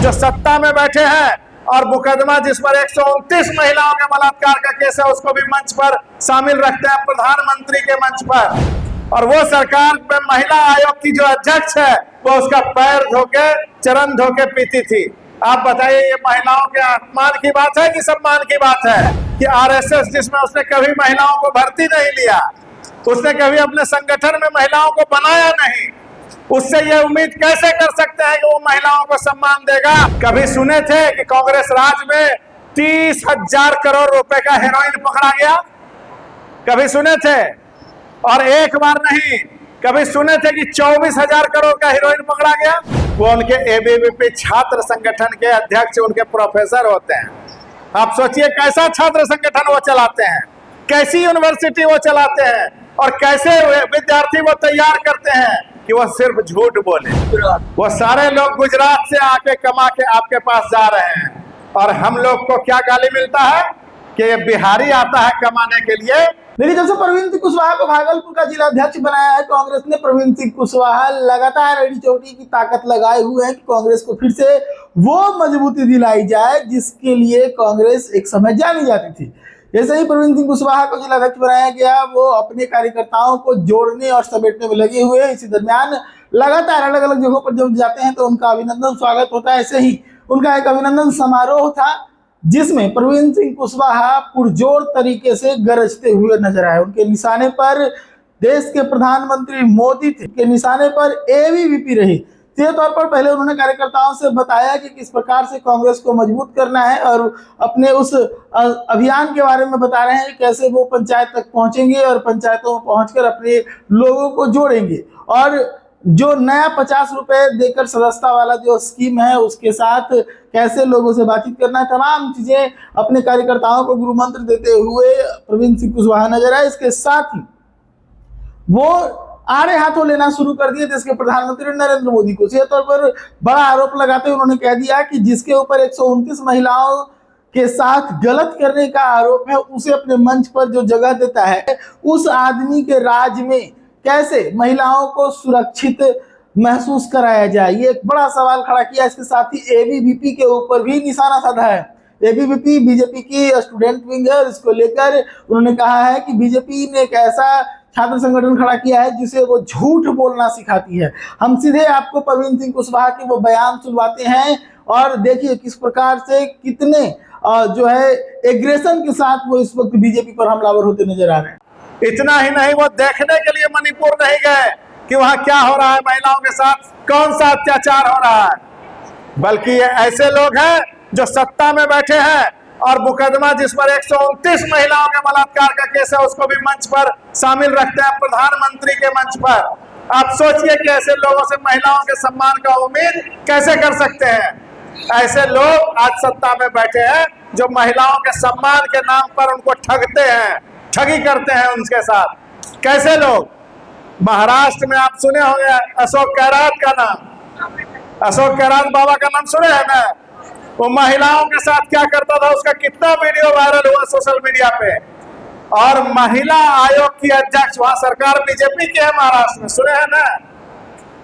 जो सत्ता में बैठे हैं और मुकदमा जिस पर 129 महिलाओं के बलात्कार का केस है उसको भी मंच पर शामिल रखते हैं, प्रधानमंत्री के मंच पर। और वो सरकार में महिला आयोग की जो अध्यक्ष है वो उसका पैर धोके चरण धोके पीती थी। आप बताइए ये महिलाओं के अपमान की बात है कि सम्मान की बात है? कि आरएसएस जिसमें उसने कभी महिलाओं को भर्ती नहीं लिया, उसने कभी अपने संगठन में महिलाओं को बनाया नहीं, उससे ये उम्मीद कैसे कर सकते हैं कि वो महिलाओं को सम्मान देगा? कभी सुने थे कि कांग्रेस राज में 30,000 करोड़ रुपए का हेरोइन पकड़ा गया? कभी सुने थे? और एक बार नहीं, कभी सुने थे कि 24,000 करोड़ का हेरोइन पकड़ा गया? वो उनके एबीवीपी छात्र संगठन के अध्यक्ष, उनके प्रोफेसर होते हैं। आप सोचिए कैसा छात्र संगठन वो चलाते हैं, कैसी यूनिवर्सिटी वो चलाते हैं और कैसे विद्यार्थी वो तैयार करते हैं कि वो सिर्फ झूठ बोले। वो सारे लोग गुजरात से आके कमा के आपके पास जा रहे हैं और हम लोग को क्या गाली मिलता है कि ये बिहारी आता है कमाने के लिए। देखिए, जब से प्रवीण सिंह कुशवाहा को भागलपुर का जिला अध्यक्ष बनाया है कांग्रेस ने, प्रवीण सिंह कुशवाहा लगातार एड़ी चोटी की ताकत लगाए हुए हैं कि कांग्रेस को फिर से वो मजबूती दिलाई जाए जिसके लिए कांग्रेस एक समय जानी जाती थी। जैसे ही प्रवीण सिंह कुशवाहा को जिला अध्यक्ष बनाया गया, वो अपने कार्यकर्ताओं को जोड़ने और समेटने में लगे हुए। इसी दरमियान लगातार अलग अलग जगहों पर जब जाते हैं तो उनका अभिनंदन स्वागत होता है। ऐसे ही उनका एक अभिनंदन समारोह था जिसमें प्रवीण सिंह कुशवाहा पुरजोर तरीके से गरजते हुए नजर आए। उनके निशाने पर देश के प्रधानमंत्री मोदी थे, के निशाने पर एबीवीपी रही। सीधे तौर पर पहले उन्होंने कार्यकर्ताओं से बताया कि किस प्रकार से कांग्रेस को मजबूत करना है और अपने उस अभियान के बारे में बता रहे हैं कैसे वो पंचायत तक पहुंचेंगे और पंचायतों में पहुंचकर अपने लोगों को जोड़ेंगे। और जो नया 50 रुपए देकर सदस्यता वाला जो स्कीम है उसके साथ कैसे लोगों से बातचीत करना है, तमाम चीजें अपने कार्यकर्ताओं को गुरु मंत्र देते हुए प्रवीण सिंह कुशवाहा नजर आए। इसके साथ ही वो आड़े हाथों लेना शुरू कर दिए देश के प्रधानमंत्री नरेंद्र मोदी को। सीधे तौर पर बड़ा आरोप लगाते हुए उन्होंने कह दिया कि जिसके ऊपर 129 महिलाओं के साथ गलत करने का आरोप है उसे अपने मंच पर जो जगह देता है, उस आदमी के राज में कैसे महिलाओं को सुरक्षित महसूस कराया जाए, ये एक बड़ा सवाल खड़ा किया। इसके साथ ही एबीवीपी के ऊपर भी निशाना साधा है। एबीवीपी बीजेपी की स्टूडेंट विंग है और इसको लेकर उन्होंने कहा है कि बीजेपी ने एक ऐसा छात्र संगठन खड़ा किया है जिसे वो झूठ बोलना सिखाती है। हम सीधे आपको प्रवीण सिंह कुशवाहा के वो बयान सुनवाते हैं और देखिए किस प्रकार से कितने जो है एग्रेशन के साथ वो इस वक्त बीजेपी पर हमलावर होते नजर आ रहे हैं। इतना ही नहीं, वो देखने के लिए मणिपुर नहीं गए कि वहां क्या हो रहा है, महिलाओं के साथ कौन सा अत्याचार हो रहा है, बल्कि ये ऐसे लोग हैं जो सत्ता में बैठे हैं और मुकदमा जिस पर 129 महिलाओं के बलात्कार का केस है उसको भी मंच पर शामिल रखते हैं, प्रधानमंत्री के मंच पर। आप सोचिए कि ऐसे लोगों से महिलाओं के सम्मान का उम्मीद कैसे कर सकते हैं? ऐसे लोग आज सत्ता में बैठे हैं जो महिलाओं के सम्मान के नाम पर उनको ठगते हैं, ठगी करते हैं उनके साथ। कैसे लोग? महाराष्ट्र में आप सुने होंगे अशोक गहलोत का नाम, अशोक गहलोत बाबा का नाम सुने हैं ना? वो महिलाओं के साथ क्या करता था, उसका कितना वीडियो वायरल हुआ सोशल मीडिया पे। और महिला आयोग की अध्यक्ष, वहां सरकार बीजेपी की है महाराष्ट्र में, सुने हैं ना?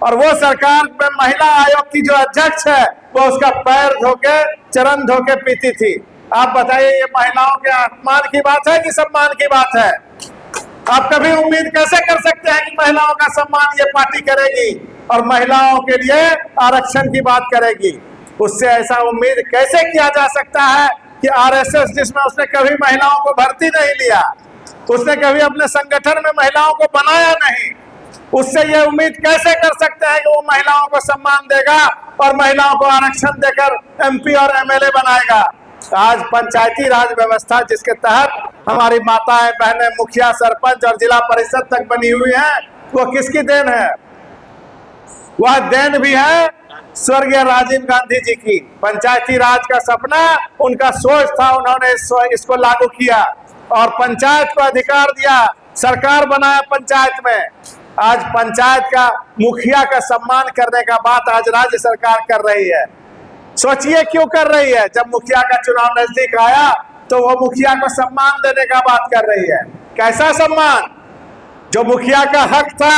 और वो सरकार में महिला आयोग की जो अध्यक्ष है वो उसका पैर धोके चरण धोके पीती थी। आप बताइए ये महिलाओं के अपमान की बात है कि सम्मान की बात है? आप कभी उम्मीद कैसे कर सकते हैं कि महिलाओं का सम्मान ये पार्टी करेगी और महिलाओं के लिए आरक्षण की बात करेगी? उससे ऐसा उम्मीद कैसे किया जा सकता है कि आरएसएस जिसमें उसने कभी महिलाओं को भर्ती नहीं लिया, उसने कभी अपने संगठन में महिलाओं को बनाया नहीं, उससे ये उम्मीद कैसे कर सकते हैं कि वो महिलाओं को सम्मान देगा और महिलाओं को आरक्षण देकर एमपी और एमएलए बनाएगा? आज पंचायती राज व्यवस्था जिसके तहत हमारी माताएं बहनें मुखिया सरपंच और जिला परिषद तक बनी हुई है, वो किसकी देन है? वह देन भी है स्वर्गीय राजीव गांधी जी की। पंचायती राज का सपना उनका सोच था, उन्होंने इसको लागू किया और पंचायत को अधिकार दिया, सरकार बनाया पंचायत में। आज पंचायत का मुखिया का सम्मान करने का बात आज राज्य सरकार कर रही है। सोचिए क्यों कर रही है? जब मुखिया का चुनाव नजदीक आया तो वो मुखिया को सम्मान देने का बात कर रही है। कैसा सम्मान? जो मुखिया का हक था,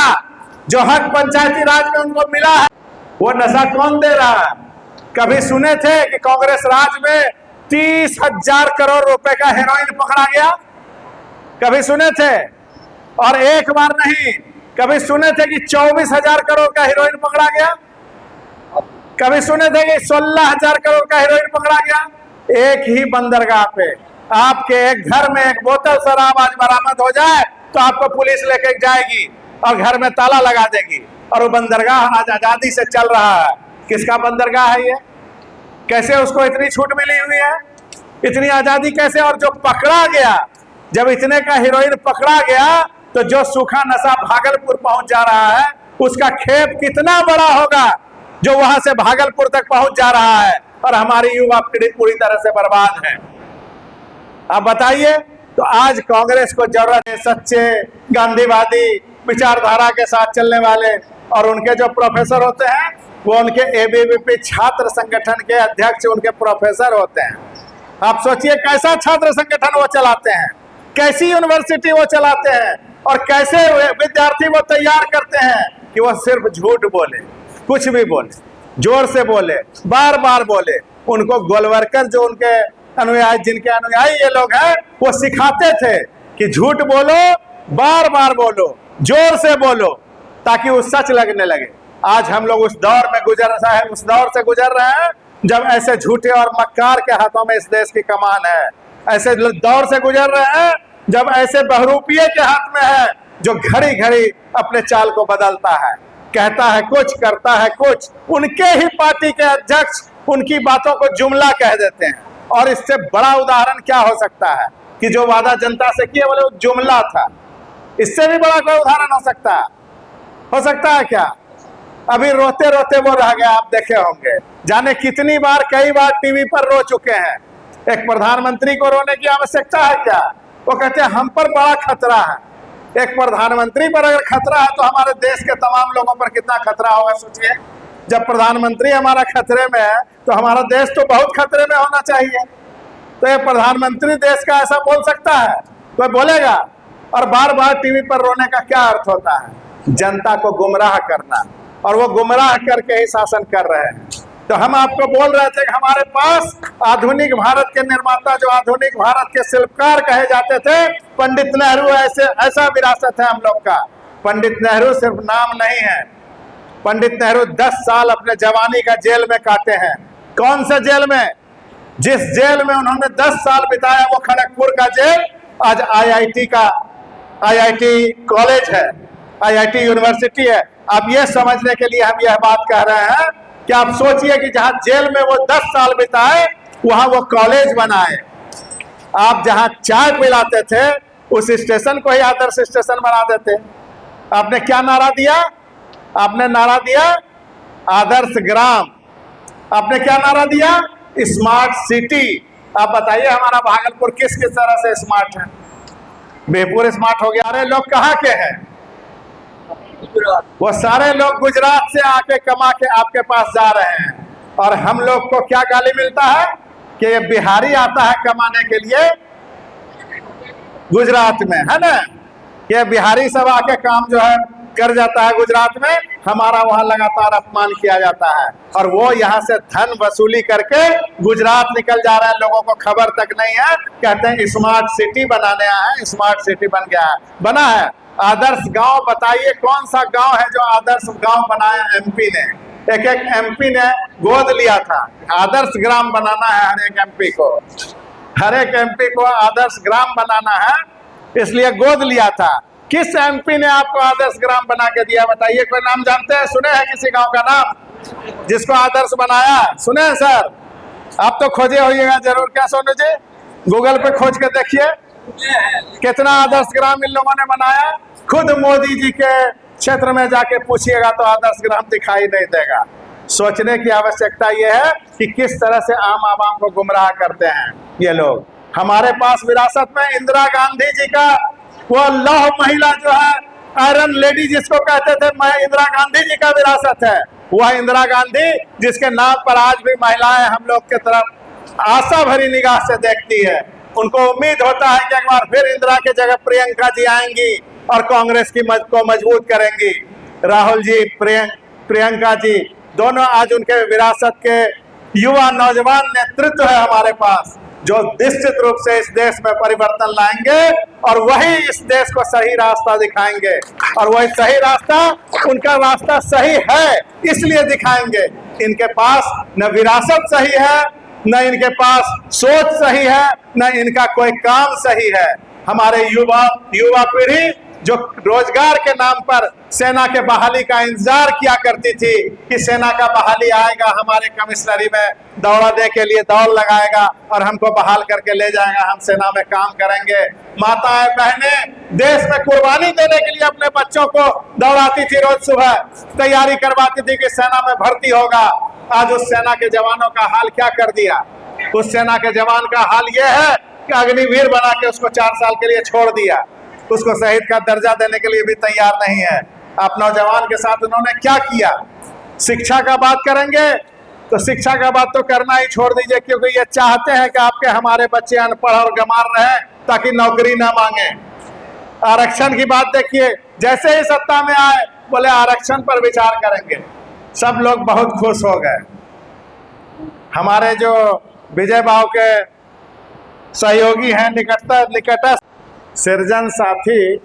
जो हक पंचायती राज में उनको मिला है, वो नशा कौन दे रहा है? कभी सुने थे कि कांग्रेस राज में 30,000 करोड़ रुपए का हेरोइन पकड़ा गया? कभी सुने थे? और एक बार नहीं, कभी सुने थे कि 24,000 करोड़ का हेरोइन पकड़ा गया? कभी सुने थे कि 16,000 करोड़ का हेरोइन पकड़ा गया? एक ही बंदरगाह पे आपके एक घर में एक बोतल शराब आज बरामद हो जाए तो आपको पुलिस लेके जाएगी और घर में ताला लगा देगी। और वो बंदरगाह आज आजादी से चल रहा है। किसका बंदरगाह है ये? कैसे उसको इतनी छूट मिली हुई है, इतनी आजादी कैसे? और जो पकड़ा गया, जब इतने का हीरोइन पकड़ा गया तो जो सूखा नशा भागलपुर पहुंच जा रहा है उसका खेप कितना बड़ा होगा जो वहां से भागलपुर तक पहुंच जा रहा है, और हमारी युवा पीढ़ी पूरी तरह से बर्बाद है। आप बताइए, तो आज कांग्रेस को जरूरत है सच्चे गांधीवादी विचारधारा के साथ चलने वाले, और उनके जो प्रोफेसर होते हैं वो उनके एबीवीपी छात्र संगठन के अध्यक्ष, उनके प्रोफेसर होते हैं। आप सोचिए कैसा छात्र संगठन वो चलाते हैं, कैसी यूनिवर्सिटी वो चलाते हैं, और कैसे विद्यार्थी वो तैयार करते हैं कि वो सिर्फ झूठ बोले, कुछ भी बोले, जोर से बोले, बार बार बोले। उनको गोलवर्कर जो उनके अनुयायी, जिनके अनुयायी ये लोग हैं, वो सिखाते थे कि झूठ बोलो, बार बार बोलो, जोर से बोलो, ताकि वो सच लगने लगे। आज हम लोग उस दौर में उस दौर से गुजर रहे हैं जब ऐसे झूठे और मक्कार के हाथों में इस देश की कमान है। ऐसे दौर से गुजर रहे हैं जब ऐसे बहरूपिये के हाथ में है जो घड़ी घड़ी अपने चाल को बदलता है, कहता है कुछ, करता है कुछ। उनके ही पार्टी के अध्यक्ष उनकी बातों को जुमला कह देते हैं। और इससे बड़ा उदाहरण क्या हो सकता है कि जो वादा जनता से किए बोले वो जुमला था। इससे भी बड़ा कोई उदाहरण हो सकता है क्या? अभी रोते रोते वो रह गया, आप देखे होंगे, जाने कितनी बार, कई बार टीवी पर रो चुके हैं। एक प्रधानमंत्री को रोने की आवश्यकता है क्या? वो कहते हैं हम पर बड़ा खतरा है। एक प्रधानमंत्री पर अगर खतरा है तो हमारे देश के तमाम लोगों पर कितना खतरा होगा, सोचिए। जब प्रधानमंत्री हमारा खतरे में है तो हमारा देश तो बहुत खतरे में होना चाहिए। तो ये प्रधानमंत्री देश का ऐसा बोल सकता है? कोई बोलेगा? और बार बार टीवी पर रोने का क्या अर्थ होता है? जनता को गुमराह करना, और वो गुमराह करके ही शासन कर रहे हैं। तो हम आपको बोल रहे थे कि हमारे पास आधुनिक भारत के निर्माता, जो आधुनिक भारत के शिल्पकार कहे जाते थे, पंडित नेहरू, ऐसा विरासत है हम लोग का। पंडित नेहरू सिर्फ नाम नहीं है। पंडित नेहरू 10 साल अपने जवानी का जेल में काटे हैं। कौन सा जेल में? जिस जेल में उन्होंने 10 साल बिताया वो खड़गपुर का जेल आज IIT कॉलेज है, IIT यूनिवर्सिटी है। अब ये समझने के लिए हम यह बात कह रहे हैं कि आप सोचिए कि जहां जेल में वो 10 साल बिताए वहां वो कॉलेज बनाए। आप जहां चाय पिलाते थे उस स्टेशन को ही आदर्श स्टेशन बना देते। आपने क्या नारा दिया? आपने नारा दिया आदर्श ग्राम। आपने क्या नारा दिया? Smart city. आप बताइए हमारा भागलपुर किस किस तरह से स्मार्ट है? बेहपुर स्मार्ट हो गया। अरे लोग कहाँ के हैं? वो सारे लोग गुजरात से आके कमा के आपके पास जा रहे हैं। और हम लोग को क्या गाली मिलता है कि ये बिहारी आता है कमाने के लिए गुजरात में, है ना? ये बिहारी सब आके काम जो है कर जाता है गुजरात में, हमारा वहां लगातार अपमान किया जाता है। और वो यहाँ से धन वसूली करके गुजरात निकल जा रहे हैं, लोगों को खबर तक नहीं है। कहते हैं स्मार्ट सिटी बनाने आए हैं, स्मार्ट सिटी बन गया है, बना है। आदर्श गांव बताइए कौन सा गांव है जो आदर्श गांव बनाया एमपी ने? एक एमपी ने गोद लिया था, आदर्श ग्राम बनाना है हर एक एमपी को, हर एक एमपी को आदर्श ग्राम बनाना है, इसलिए गोद लिया था। किस एमपी ने आपको आदर्श ग्राम बना के दिया बताइए? कोई नाम जानते हैं? सुने हैं किसी गांव का नाम जिसको आदर्श बनाया? सुने हैं सर? आप तो खोजे होइएगा जरूर। क्या सोनू जी, गूगल पे खोज के देखिए कितना आदर्श ग्राम इन लोगों ने बनाया। खुद मोदी जी के क्षेत्र में जाके पूछिएगा तो आदर्श ग्राम दिखाई नहीं देगा। सोचने की आवश्यकता यह है कि किस तरह से आम आवाम को गुमराह करते हैं ये लोग। हमारे पास विरासत में इंदिरा गांधी जी का वो लौह महिला जो है, आयरन लेडी जिसको कहते थे, इंदिरा गांधी जी का विरासत है। वह इंदिरा गांधी जिसके नाम पर आज भी महिलाएं हम लोग की तरफ आशा भरी निगाह से देखती है। उनको उम्मीद होता है कि एक बार फिर इंदिरा की जगह प्रियंका जी आएंगी और कांग्रेस की को मजबूत करेंगी। राहुल जी, प्रियंका जी दोनों आज उनके विरासत के युवा नौजवान नेतृत्व है हमारे पास, जो निश्चित रूप से इस देश में परिवर्तन लाएंगे और वही इस देश को सही रास्ता दिखाएंगे। और वही सही रास्ता, उनका रास्ता सही है इसलिए दिखाएंगे। इनके पास न विरासत सही है, न इनके पास सोच सही है, न इनका कोई काम सही है। हमारे युवा पीढ़ी जो रोजगार के नाम पर सेना के बहाली का इंतजार किया करती थी कि सेना का बहाली आएगा, हमारे कमिश्नरी में दौड़ने के लिए दौड़ लगाएगा और हमको बहाल करके ले जाएगा, हम सेना में काम करेंगे। माताएं बहनें देश में कुर्बानी देने के लिए अपने बच्चों को दौड़ाती थी, रोज सुबह तैयारी करवाती थी कि सेना में भर्ती होगा। आज उस सेना के जवानों का हाल क्या कर दिया? उस सेना के जवान का हाल यह है कि अग्निवीर बना के उसको 4 साल के लिए छोड़ दिया, उसको शहीद का दर्जा देने के लिए भी तैयार नहीं है। आप नौजवान के साथ उन्होंने क्या किया? शिक्षा का बात करेंगे तो शिक्षा का बात तो करना ही छोड़ दीजिए, क्योंकि ये चाहते हैं कि आपके हमारे बच्चे अनपढ़ और गंवार रहें ताकि नौकरी ना मांगे। आरक्षण की बात देखिए, जैसे ही सत्ता में आए बोले आरक्षण पर विचार करेंगे, सब लोग बहुत खुश हो गए। हमारे जो विजय बाबू के सहयोगी हैं निकटस्थ, सृजन साथी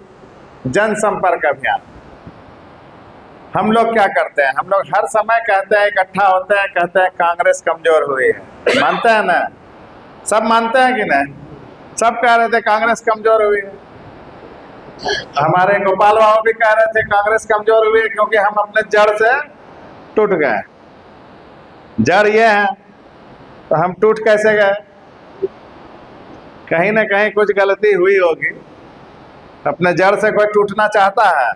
जनसंपर्क अभियान, हम लोग क्या करते हैं? हम लोग हर समय कहते हैं, इकट्ठा होते हैं, कहते हैं कांग्रेस कमजोर हुई है। मानते हैं ना? सब मानते हैं कि नहीं? सब कह रहे थे कांग्रेस कमजोर हुई है। हमारे गोपाल बाबू भी कह रहे थे कांग्रेस कमजोर हुई है क्योंकि हम अपने जड़ से टूट गए। जड़ ये है तो हम टूट कैसे गए? कहीं ना कहीं कुछ गलती हुई होगी। अपने जड़ से कोई टूटना चाहता है?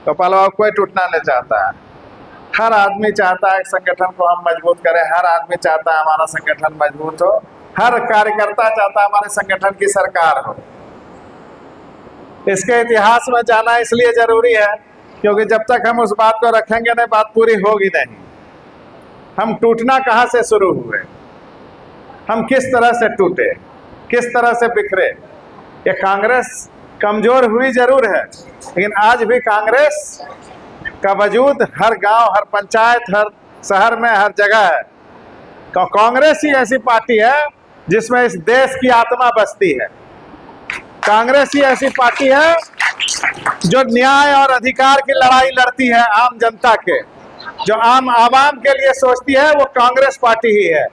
गोपाल बाबू कोई टूटना नहीं चाहता है। हर आदमी चाहता है संगठन को हम मजबूत करें, हर आदमी चाहता है हमारा संगठन मजबूत हो, हर कार्यकर्ता चाहता है हमारे संगठन की सरकार हो। इसके इतिहास में जाना इसलिए जरूरी है क्योंकि जब तक हम उस बात को रखेंगे नहीं, बात पूरी होगी नहीं। हम टूटना कहाँ से शुरू हुए? हम किस तरह से टूटे, किस तरह से बिखरे? ये कांग्रेस कमजोर हुई जरूर है, लेकिन आज भी कांग्रेस का वजूद हर गांव, हर पंचायत, हर शहर में, हर जगह है। तो कांग्रेस ही ऐसी पार्टी है जिसमें इस देश की आत्मा बसती है। कांग्रेस ही ऐसी पार्टी है जो न्याय और अधिकार की लड़ाई लड़ती है आम जनता के, जो आम आवाम के लिए सोचती है, वो कांग्रेस पार्टी ही है।